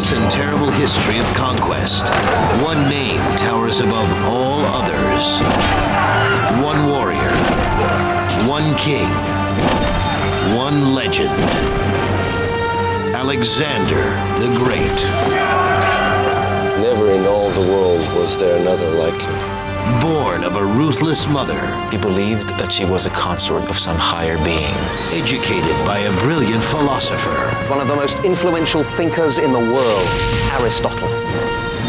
glorious and terrible history of conquest, one name towers above all others. One warrior, one king, one legend. Alexander the Great. Never in all the world was there another like him. Born of a ruthless mother. He believed that she was a consort of some higher being. Educated by a brilliant philosopher. One of the most influential thinkers in the world, Aristotle.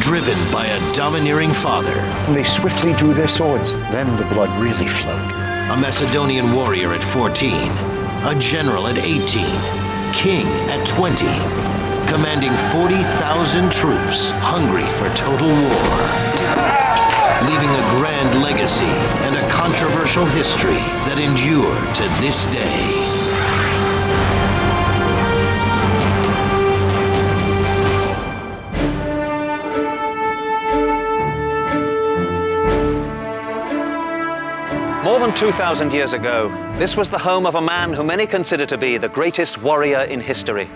Driven by a domineering father. They swiftly drew their swords. Then the blood really flowed. A Macedonian warrior at 14. A general at 18. King at 20. Commanding 40,000 troops, hungry for total war. Leaving a grand legacy and a controversial history that endure to this day. More than 2,000 years ago, this was the home of a man who many consider to be the greatest warrior in history.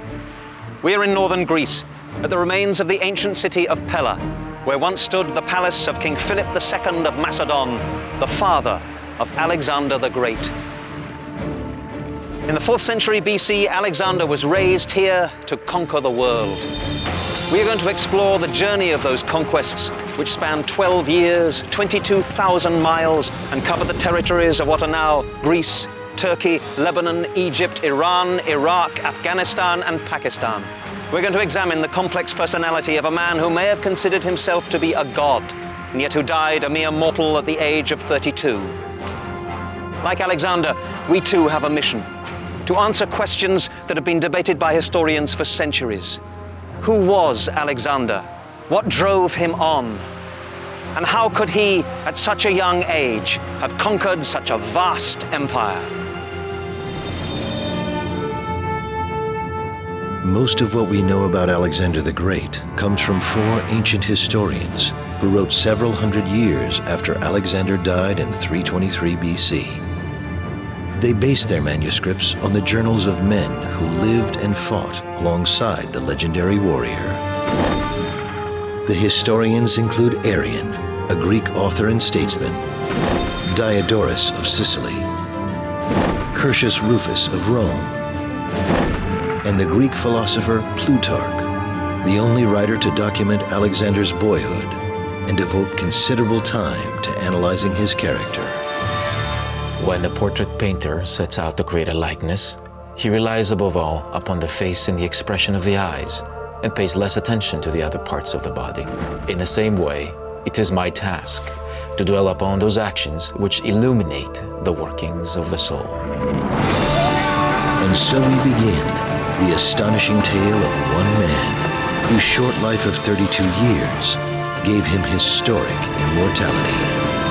We are in northern Greece, at the remains of the ancient city of Pella, where once stood the palace of King Philip II of Macedon, the father of Alexander the Great. In the 4th century BC, Alexander was raised here to conquer the world. We are going to explore the journey of those conquests, which spanned 12 years, 22,000 miles, and cover the territories of what are now Greece, Turkey, Lebanon, Egypt, Iran, Iraq, Afghanistan, and Pakistan. We're going to examine the complex personality of a man who may have considered himself to be a god, and yet who died a mere mortal at the age of 32. Like Alexander, we too have a mission: to answer questions that have been debated by historians for centuries. Who was Alexander? What drove him on? And how could he, at such a young age, have conquered such a vast empire? Most of what we know about Alexander the Great comes from 4 ancient historians who wrote several hundred years after Alexander died in 323 BC. They based their manuscripts on the journals of men who lived and fought alongside the legendary warrior. The historians include Arrian, a Greek author and statesman, Diodorus of Sicily, Curtius Rufus of Rome, and the Greek philosopher Plutarch, the only writer to document Alexander's boyhood and devote considerable time to analyzing his character. When a portrait painter sets out to create a likeness, he relies above all upon the face and the expression of the eyes, and pays less attention to the other parts of the body. In the same way, it is my task to dwell upon those actions which illuminate the workings of the soul. And so we begin the astonishing tale of one man whose short life of 32 years gave him historic immortality.